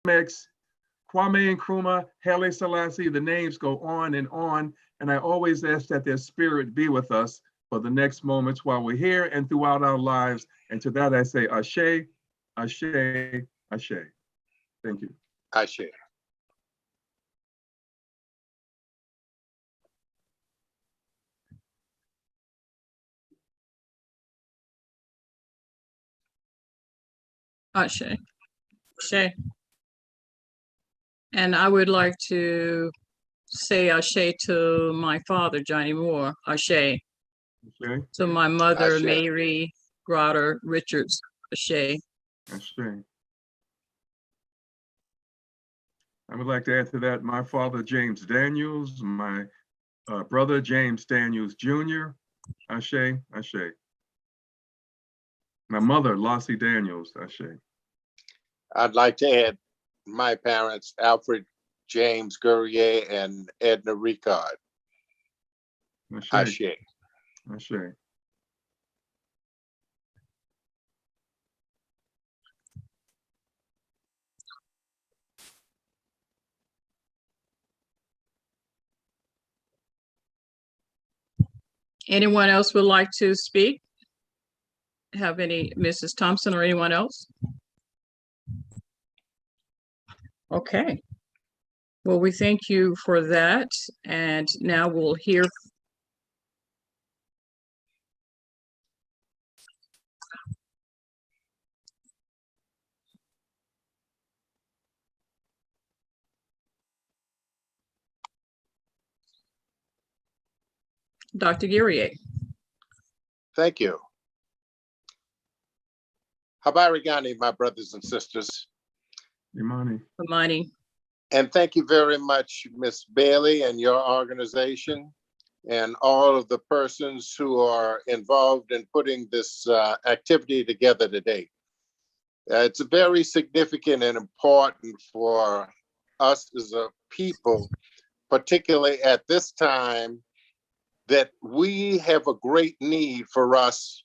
X, Kwame Nkrumah, Haile Selassie, the names go on. And I always ask that their spirit be with us for the next moments while we're here and throughout our lives. And to that I say, Ashe, Ashe, Ashe. Thank you. Ashe. Ashe. Ashe. And I would like to say Ashe to my father, Johnny Moore. Ashe. Ashe. To my mother, Ashe. Mary Grotter Richards. Ashe. Ashe. I would like to add to that my father, James Daniels, my brother, James Daniels Jr. Ashe, Ashe. My mother, Lossie Daniels. Ashe. I'd like to add my parents, Alfred James Gurrier and Edna Ricard. Ashe. Ashe. Ashe. Anyone else would like to speak? Have any, Mrs. Thompson or anyone else? Okay. Well, we thank you for that. And now we'll hear. Dr. Gurrier. Thank you. Habarigani, my brothers and sisters. Imani. Imani. And thank you very much, Ms. Bailey and your organization and all of the persons who are involved in putting this activity together today. It's very significant and important for us as a people, particularly at this time, that we have a great need for us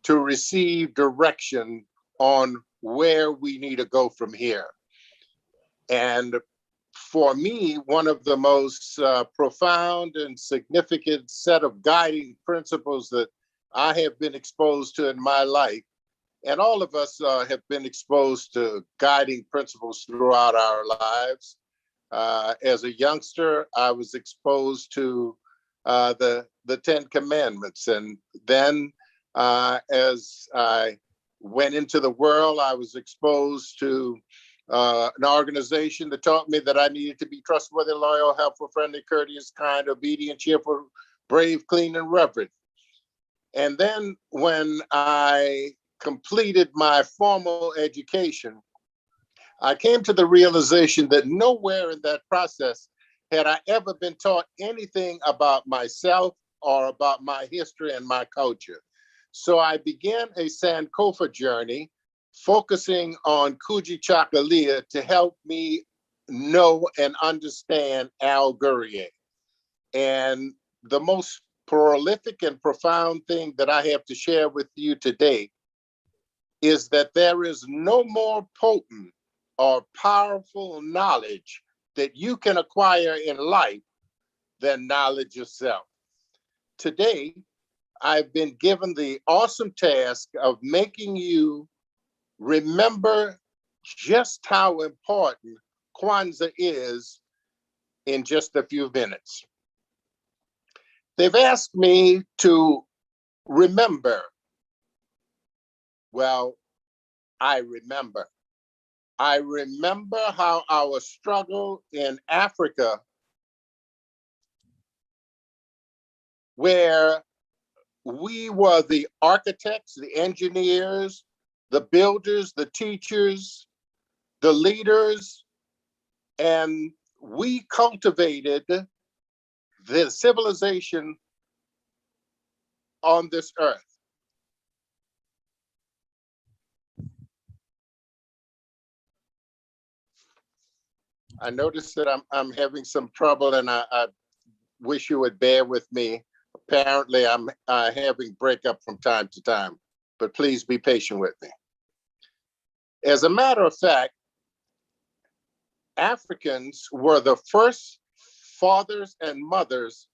to receive direction on where we need to go from here. And for me, one of the most profound and significant set of guiding principles that I have been exposed to in my life, and all of us have been exposed to guiding principles throughout our lives. As a youngster, I was exposed to the 10 Commandments. And then as I went into the world, I was exposed to an organization that taught me that I needed to be trustworthy, loyal, helpful, friendly, courteous, kind, obedient, cheerful, brave, clean, and reverent. And then when I completed my formal education, I came to the realization that nowhere in that process had I ever been taught anything about myself or about my history and my culture. So I began a Sankofa journey focusing on Kujichagulia to help me know and understand Al Gurrier. And the most prolific and profound thing that I have to share with you today is that there is no more potent or powerful knowledge that you can acquire in life than knowledge yourself. Today, I've been given the awesome task of making you remember just how important Kwanzaa is in just a few minutes. They've asked me to remember. Well, I remember. I remember how our struggle in Africa, where we were the architects, the engineers, the builders, the teachers, the leaders, and we cultivated the civilization on this earth. I noticed that I'm having some trouble, and I wish you would bear with me. Apparently, I'm having breakup from time to time, but please be patient with me. As a matter of fact, Africans were the first fathers and mothers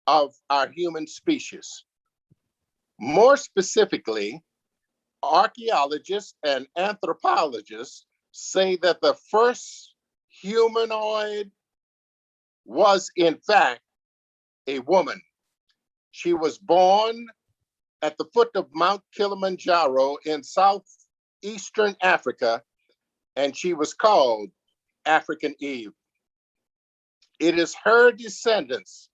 of our human species. More specifically, archaeologists and anthropologists say that the first humanoid was, in fact, a woman. She was born at the foot of Mount Kilimanjaro in southeastern Africa, and she was called African Eve. It is her descendants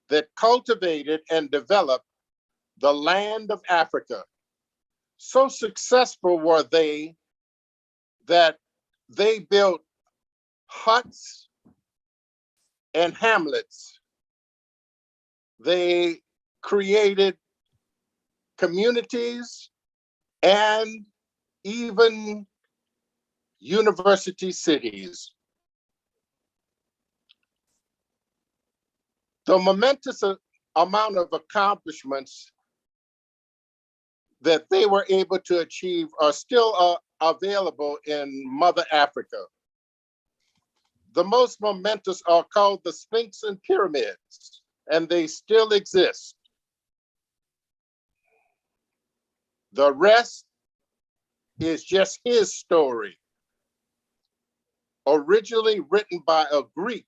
that cultivated and developed the land of Africa. So successful were they that they built huts and hamlets. They created communities and even university cities. The momentous amount of accomplishments that they were able to achieve are still available in Mother Africa. The most momentous are called the Sphinx and Pyramids, and they still exist. The rest is just his story, originally written by a Greek.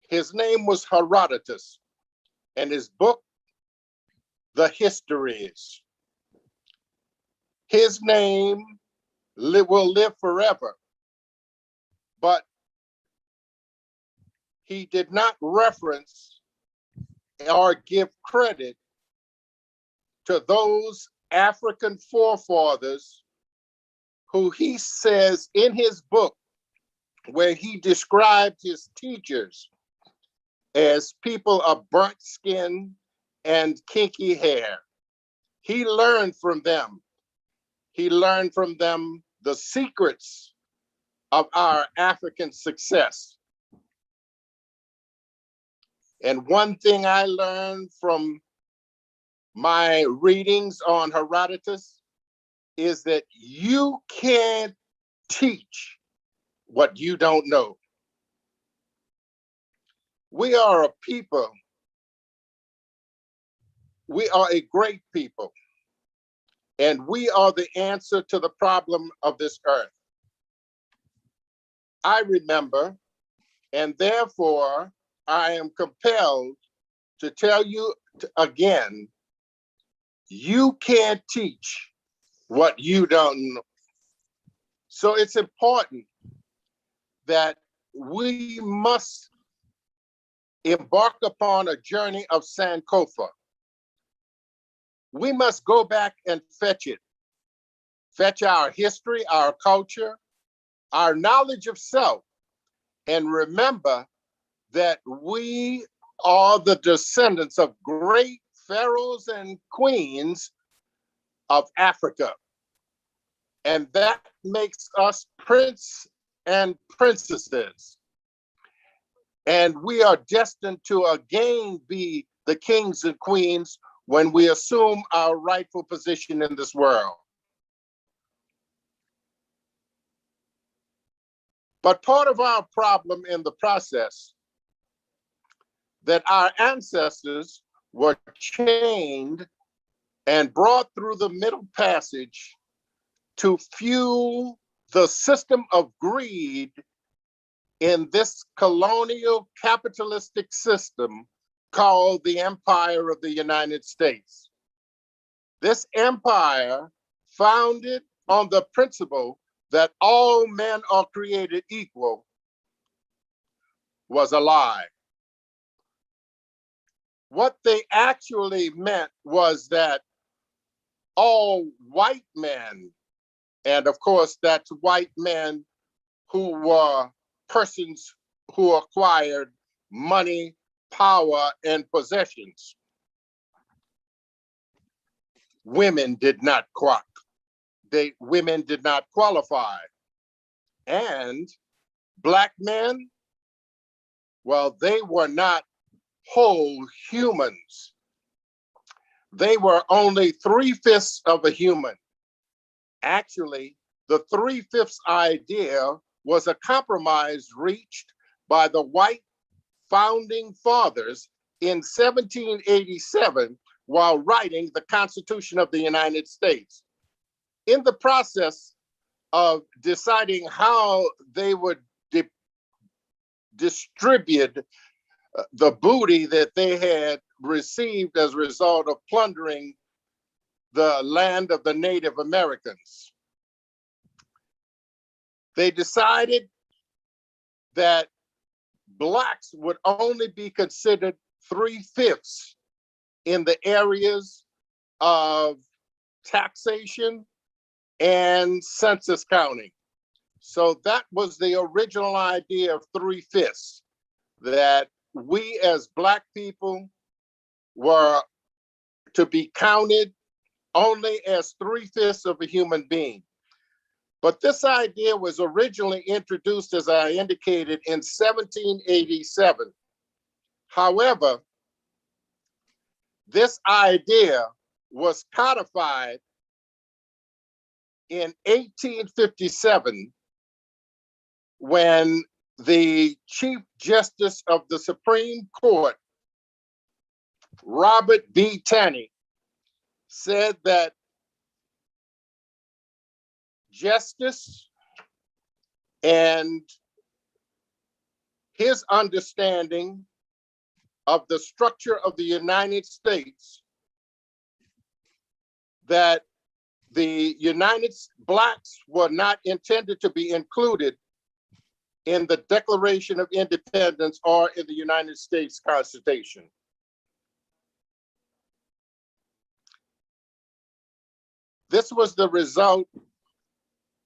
His name was Herodotus, and his book, The Histories. His name will live forever, but he did not reference or give credit to those African forefathers who he says in his book, where he described his teachers as people of burnt skin and kinky hair. He learned from them. He learned from them the secrets of our African success. And one thing I learned from my readings on Herodotus is that you can't teach what you don't know. We are a people. We are a great people. And we are the answer to the problem of this earth. I remember, and therefore I am compelled to tell you again, you can't teach what you don't know. So it's important that we must embark upon a journey of Sankofa. We must go back and fetch it. Fetch our history, our culture, our knowledge of self, and remember that we are the descendants of great pharaohs and queens of Africa. And that makes us prince and princesses. And we are destined to again be the kings and queens when we assume our rightful position in this world. But part of our problem in the process, that our ancestors were chained and brought through the Middle Passage to fuel the system of greed in this colonial capitalistic system called the Empire of the United States. This empire, founded on the principle that all men are created equal, was a lie. What they actually meant was that all white men, and of course that's white men who were persons who acquired money, power, and possessions. Women did not women did not qualify. And Black men, well, they were not whole humans. They were only 3/5 of a human. Actually, the 3/5 idea was a compromise reached by the white founding fathers in 1787 while writing the Constitution of the United States. In the process of deciding how they would distribute the booty that they had received as a result of plundering the land of the Native Americans, they decided that Blacks would only be considered 3/5 in the areas of taxation and census counting. So that was the original idea of 3/5, that we as Black people were to be counted only as 3/5 of a human being. But this idea was originally introduced, as I indicated, in 1787. However, this idea was codified in 1857 when the Chief Justice of the Supreme Court, Robert B. Taney, said that justice and his understanding of the structure of the United States, that the Blacks were not intended to be included in the Declaration of Independence or in the United States Constitution. This was the result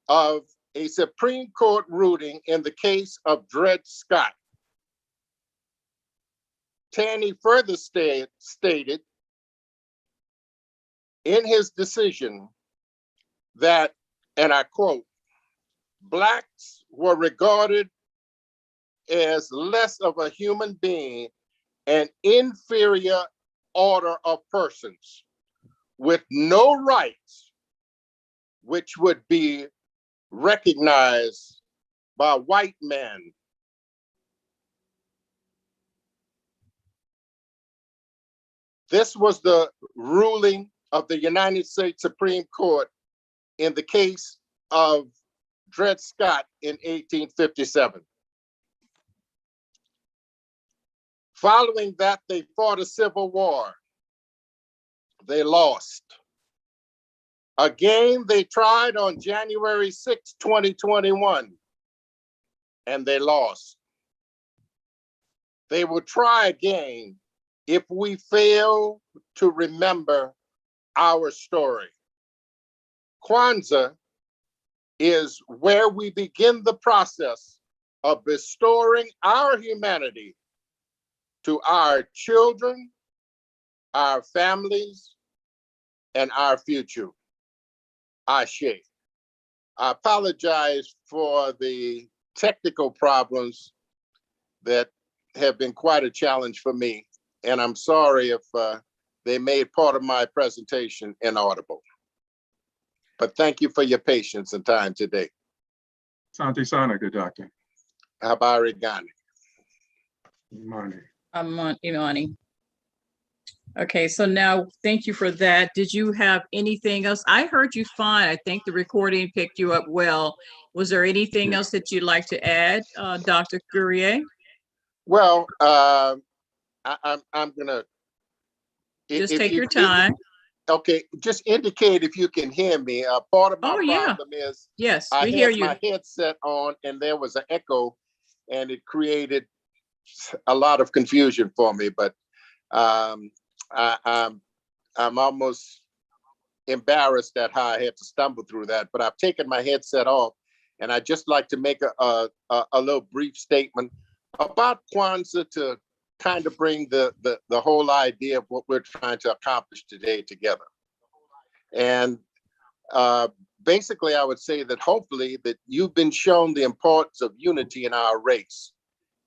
of a Supreme Court ruling in the case of Dred Scott. Taney further stated in his decision that, and I quote, Blacks were regarded as less of a human being, an inferior order of persons with no rights, which would be recognized by white men. This was the ruling of the United States Supreme Court in the case of Dred Scott in 1857. Following that, they fought a civil war. They lost. Again, they tried on January 6, 2021, and they lost. They will try again if we fail to remember our story. Kwanzaa is where we begin the process of restoring our humanity to our children, our families, and our future. Ashe. I apologize for the technical problems that have been quite a challenge for me, and I'm sorry if they made part of my presentation inaudible. But thank you for your patience and time today. Santi Sana, good doctor. Habarigani. Imani. Imani. Okay, so now thank you for that. Did you have anything else? I heard you fine. I think the recording picked you up well. Was there anything else that you'd like to add, Dr. Courier? Well, I'm gonna just take your time. Okay, just indicate if you can hear me. Part of my problem is yes, I we hear had you. my headset on and there was an echo, and it created a lot of confusion for me. But I'm almost embarrassed at how I had to stumble through that. But I've taken my headset off, and I'd just like to make a little brief statement about Kwanzaa to kind of bring the whole idea of what we're trying to accomplish today together. And basically, I would say that hopefully that you've been shown the importance of unity in our race.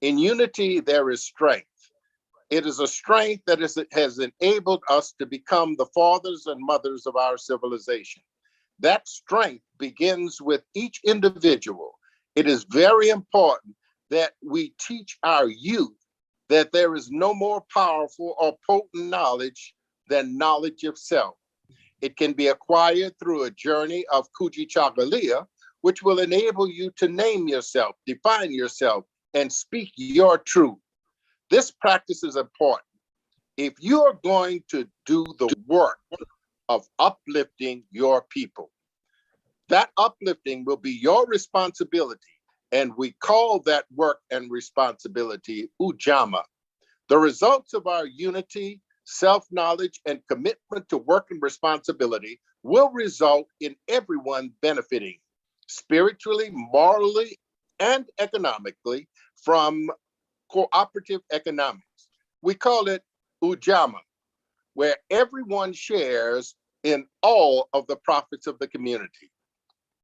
In unity, there is strength. It is a strength that has enabled us to become the fathers and mothers of our civilization. That strength begins with each individual. It is very important that we teach our youth that there is no more powerful or potent knowledge than knowledge of self. It can be acquired through a journey of Kujichagulia, which will enable you to name yourself, define yourself, and speak your truth. This practice is important. If you are going to do the work of uplifting your people, that uplifting will be your responsibility. And we call that work and responsibility Ujamaa. The results of our unity, self-knowledge, and commitment to work and responsibility will result in everyone benefiting spiritually, morally, and economically from cooperative economics. We call it Ujamaa, where everyone shares in all of the profits of the community.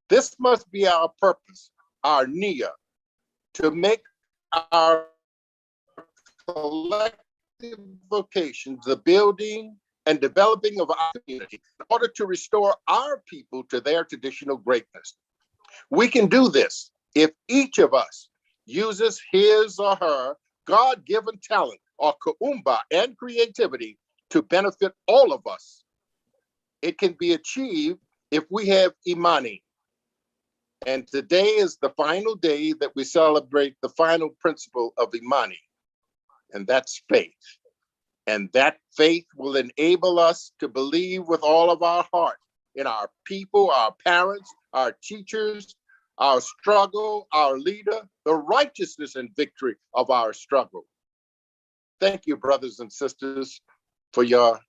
This must be our purpose, our nia, to make our collective vocations the building and developing of our community in order to restore our people to their traditional greatness. We can do this if each of us uses his or her God-given talent or kuumba and creativity to benefit all of us. It can be achieved if we have imani. And today is the final day that we celebrate the final principle of imani, and that's faith. And that faith will enable us to believe with all of our heart in our people, our parents, our teachers, our struggle, our leader, the righteousness and victory of our struggle. Thank you, brothers and sisters, for your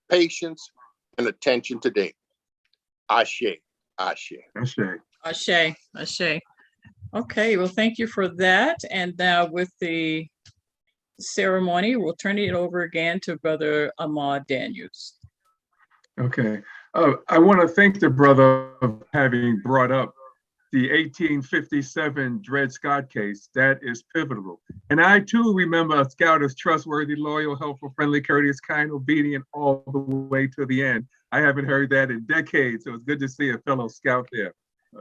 patience and attention today. Ashe, ashe. Ashe. Ashe, Ashe. Okay, well, thank you for that. And now with the ceremony, we'll turn it over again to Brother Ahmad Daniels. Okay. I want to thank the brother for having brought up the 1857 Dred Scott case. That is pivotal. And I too remember a scout as trustworthy, loyal, helpful, friendly, courteous, kind, obedient, all the way to the end. I haven't heard that in decades, so it's good to see a fellow scout there.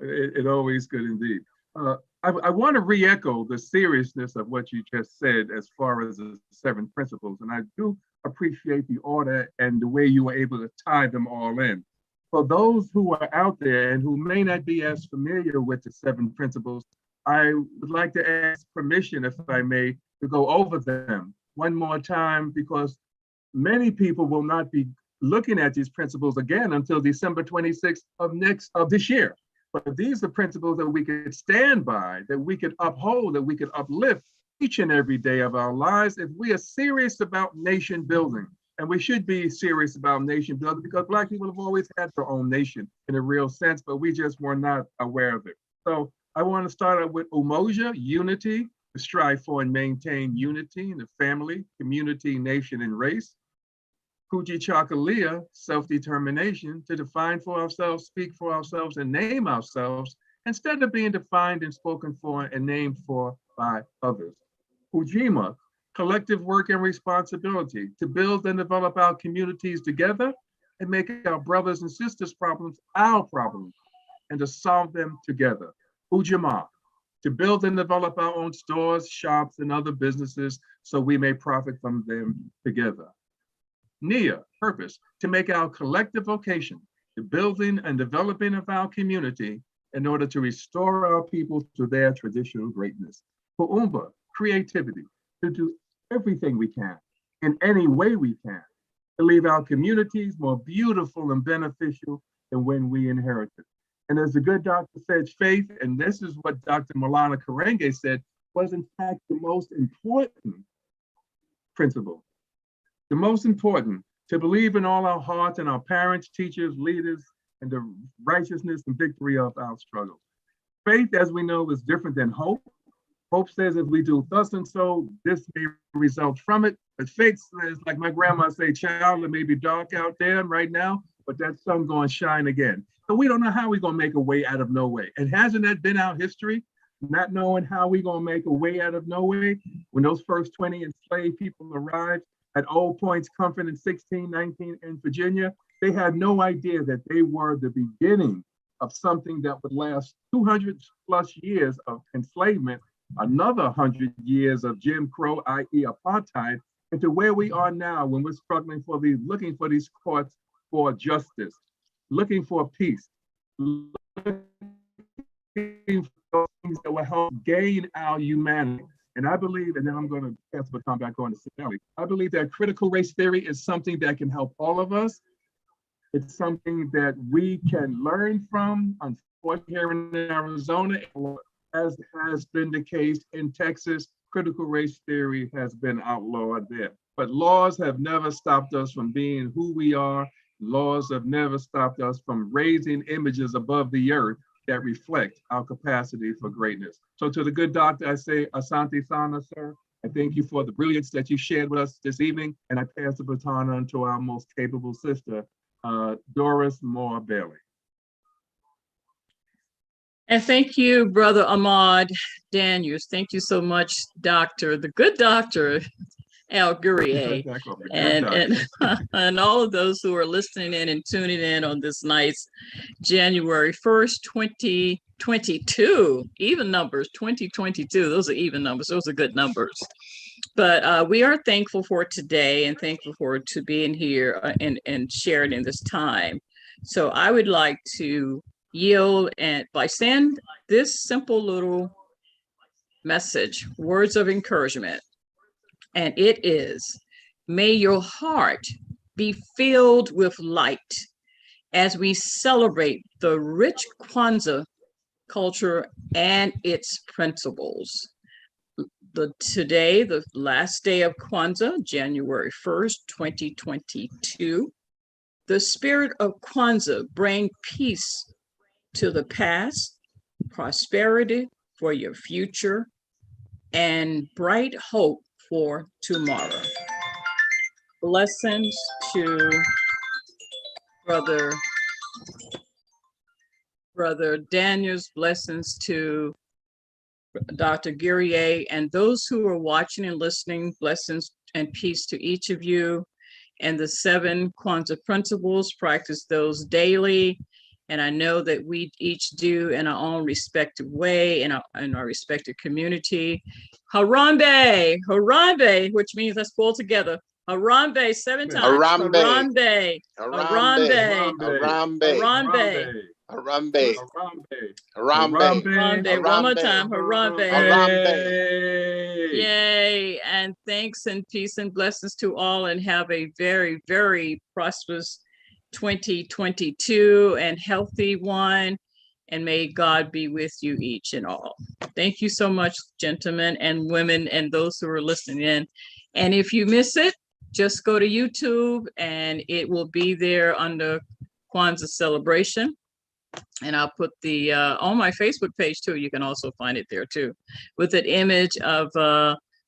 It always good indeed. I want to re-echo the seriousness of what you just said as far as the 7 principles, and I do appreciate the order and the way you were able to tie them all in. For those who are out there and who may not be as familiar with the 7 principles, I would like to ask permission, if I may, to go over them one more time, because many people will not be looking at these principles again until December 26th of this year. But these are principles that we could stand by, that we could uphold, that we could uplift each and every day of our lives if we are serious about nation building. And we should be serious about nation building because Black people have always had their own nation in a real sense, but we just were not aware of it. So I want to start out with umoja, unity, to strive for and maintain unity in the family, community, nation, and race. Kujichagulia, self-determination, to define for ourselves, speak for ourselves, and name ourselves, instead of being defined and spoken for and named for by others. Ujamaa, collective work and responsibility, to build and develop our communities together and make our brothers and sisters' problems our problems, and to solve them together. Ujamaa, to build and develop our own stores, shops, and other businesses so we may profit from them together. Nia, purpose, to make our collective vocation, the building and developing of our community in order to restore our people to their traditional greatness. Kuumba, creativity, to do everything we can, in any way we can, to leave our communities more beautiful and beneficial than when we inherited. And as the good doctor said, faith, and this is what Dr. Malana Karenge said, was in fact the most important principle. The most important, to believe in all our hearts and our parents, teachers, leaders, and the righteousness and victory of our struggle. Faith, as we know, is different than hope. Hope says if we do thus and so, this may result from it. But faith says, like my grandma say, child, it may be dark out there right now, but that sun going to shine again. So we don't know how we're going to make a way out of no way. And hasn't that been our history? Not knowing how we're going to make a way out of no way. When those first 20 enslaved people arrived at Old Point's Comfort in 1619 in Virginia, they had no idea that they were the beginning of something that would last 200 plus years of enslavement, another 100 years of Jim Crow, i.e. apartheid, into where we are now when we're struggling for looking for these courts for justice, looking for peace, looking for things that will help gain our humanity. And I believe, and then I'm going to pass the baton back on to Sally. I believe that critical race theory is something that can help all of us. It's something that we can learn from. Unfortunately, here in Arizona, as has been the case in Texas, critical race theory has been outlawed there. But laws have never stopped us from being who we are. Laws have never stopped us from raising images above the earth that reflect our capacity for greatness. So to the good doctor, I say, Asante Sana, sir. I thank you for the brilliance that you shared with us this evening. And I pass the baton on to our most capable sister, Doris Moore Bailey. And thank you, Brother Ahmad Daniels. Thank you so much, Doctor, the good doctor, Al Gurrier, and all of those who are listening in and tuning in on this nice January 1st, 2022, even numbers, 2022, those are even numbers, those are good numbers. But we are thankful for today and thankful for to being here and sharing in this time. So I would like to yield and by saying this simple little message, words of encouragement. And it is, may your heart be filled with light as we celebrate the rich Kwanzaa culture and its principles. Today, the last day of Kwanzaa, January 1st, 2022, the spirit of Kwanzaa bring peace to the past, prosperity for your future, and bright hope for tomorrow. Blessings to Brother Daniels, blessings to Dr. Gurrier, and those who are watching and listening, blessings and peace to each of you. And the 7 Kwanzaa principles, practice those daily. And I know that we each do in our own respective way in our respective community. Harambe, Harambe, which means let's pull together. Harambe 7 times. Harambe, Harambe, Harambe, Harambe. Harambe. Harambe. One more time. Harambe. Harambe. Yay. And thanks and peace and blessings to all, and have a very, very prosperous 2022 and healthy one. And may God be with you each and all. Thank you so much, gentlemen and women, and those who are listening in. And if you miss it, just go to YouTube and it will be there under Kwanzaa celebration. And I'll put the on my Facebook page too. You can also find it there too, with an image of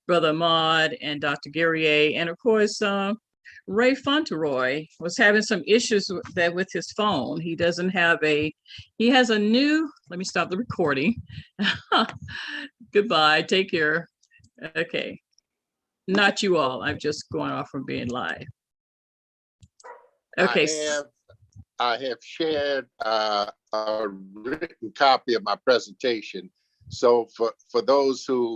Brother Maud and Dr. Gurrier, and of course Ray Fauntleroy was having some issues with his phone. He doesn't have he has a new. Let me stop the recording. Goodbye. Take care. Okay, not you all. I'm just going off from being live. Okay. I have shared a written copy of my presentation. So for those who